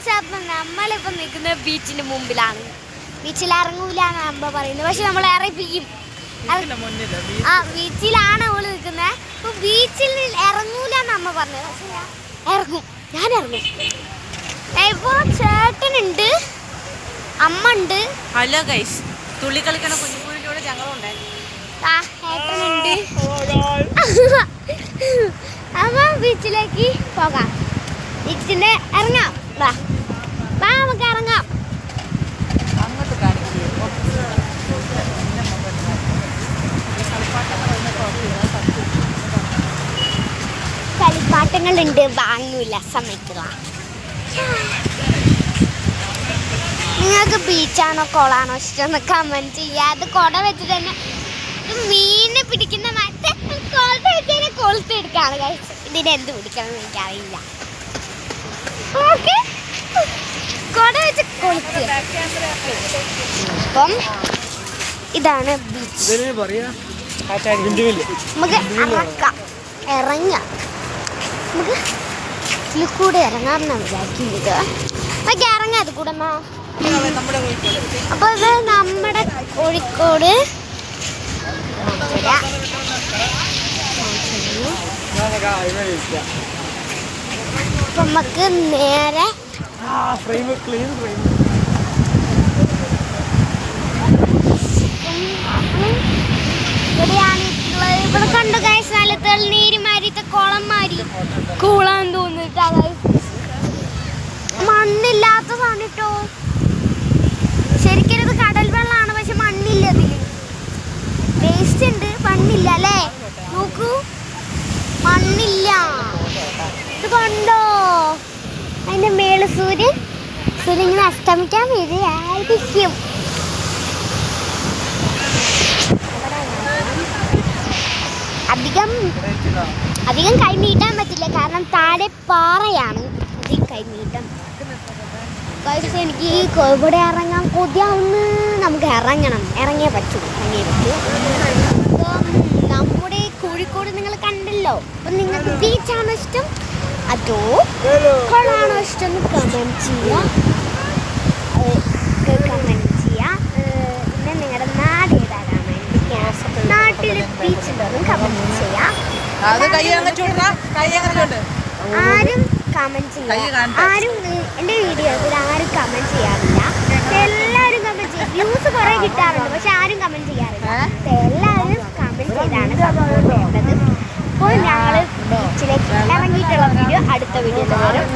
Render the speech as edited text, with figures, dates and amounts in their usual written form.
നമ്മളിപ്പം നിൽക്കുന്ന ബീച്ചിന്റെ മുമ്പിലാണ്. ബീച്ചിൽ ഇറങ്ങൂല എന്ന് അമ്മ പറയുന്നത്, പക്ഷെ നമ്മൾ ഇറപ്പിക്കും. ആ ബീച്ചിലാണ് അവള് നിൽക്കുന്നത്. അപ്പൊ ബീച്ചിൽ ഇറങ്ങൂല എന്ന് അമ്മ പറഞ്ഞത്, പക്ഷെ ഞാൻ ഇറങ്ങും. ഇപ്പൊ ചേട്ടനുണ്ട്, അമ്മ ഉണ്ട്. ഹലോ ഗൈസ്, തുള്ളി കളിക്കണ കുഞ്ഞുകൂടെ ഞങ്ങളുണ്ടായിരുന്നു. ഏട്ടനുണ്ട്. അപ്പൊ ബീച്ചിലേക്ക് പോകാം. ബീച്ചിന്റെ ഇറങ്ങാം, വാ നമുക്ക് ഇറങ്ങാം. കളിപ്പാട്ടങ്ങളുണ്ട്, വാങ്ങൂല, സമ്മതിക്കില്ല. നിങ്ങൾക്ക് ബീച്ചാണോ കുളാണോ ഇഷ്ടം എന്ന് കമന്റ് ചെയ്യുക. അത് കുട വെച്ചിട്ട് തന്നെ മീനെ പിടിക്കുന്ന കൊളുത്ത് വെച്ച് കൊളുത്ത് എടുക്കാണ്. ഇതിന് എന്ത് പിടിക്കണം എന്ന് എനിക്കറിയില്ല. ഓക്കെ, കുട വെച്ച് കൊളുത്ത്. അപ്പം ഇതാണ് ബീച്ച്. നമുക്ക് ഇറങ്ങാം. നമുക്ക് ഇതിൽ കൂടെ ഇറങ്ങാമെന്നാണ് വിചാരിക്കുന്നത്. നമുക്ക് ഇറങ്ങാം അത് കൂടെ. അപ്പൊ ഇത് നമ്മുടെ കോഴിക്കോട്. അപ്പൊ നമുക്ക് നേരെ ഇവിടെ കണ്ടു ഗൈസ്, നല്ല തെളിനീര് മാരിത്തെ കുളം മാരി കൂളാന്ന് തോന്നിട്ടാ. മണ്ണില്ലാത്തതാണ് കേട്ടോ. ശരിക്കും ഇത് കടൽ വെള്ളമാണ്, പക്ഷെ മണ്ണില്ല. അതില് വേസ്റ്റ് ഉണ്ട്, മണ്ണില്ല അല്ലേ? നോക്കൂ, മണ്ണില്ല. ഇത് കണ്ടോ, അതിന്റെ മേള് സൂര്യൻ ഇങ്ങനെ അസ്തമിക്കാൻ വരികയായിരിക്കും. അധികം കൈ നീട്ടാൻ പറ്റില്ല, കാരണം താഴെ പാറയാണ്. അധികം കൈ നീട്ടാൻ. എനിക്ക് ഈ കോഴിക്കോട് ഇറങ്ങാൻ കൊതിയാവുന്നു. നമുക്ക് ഇറങ്ങിയേ പറ്റൂ. അപ്പം നമ്മുടെ കോഴിക്കോട് നിങ്ങൾ കണ്ടല്ലോ. അപ്പം നിങ്ങൾക്ക് ബീച്ചാണോ ഇഷ്ടം അതോ കുളമാണോ ഇഷ്ടം എന്ന് കമൻറ്റ് ചെയ്യുക. പിന്നെ നിങ്ങളുടെ നാട് ഏതാണ്, നാട്ടിൽ ബീച്ചുണ്ടോ എന്ന് കമൻറ്റ് ചെയ്യാം. ആരും കമൻറ്റ് ചെയ്യാം. ആരും എൻ്റെ വീഡിയോസിൽ ആരും കമൻറ്റ് ചെയ്യാറില്ല. എല്ലാവരും കമൻറ്റ് ചെയ്യും. വ്യൂസ് കുറേ കിട്ടാറുണ്ട്, പക്ഷെ ആരും കമൻറ്റ് ചെയ്യാറില്ല. എല്ലാവരും കമൻറ്റ് ചെയ്താണ് സപ്പോർട്ട് ചെയ്യേണ്ടത്. അപ്പോൾ ഞങ്ങൾ ബീച്ചിലേക്ക് ഇറങ്ങിയിട്ടുള്ള വീഡിയോ അടുത്ത വീഡിയോയിൽ വരും.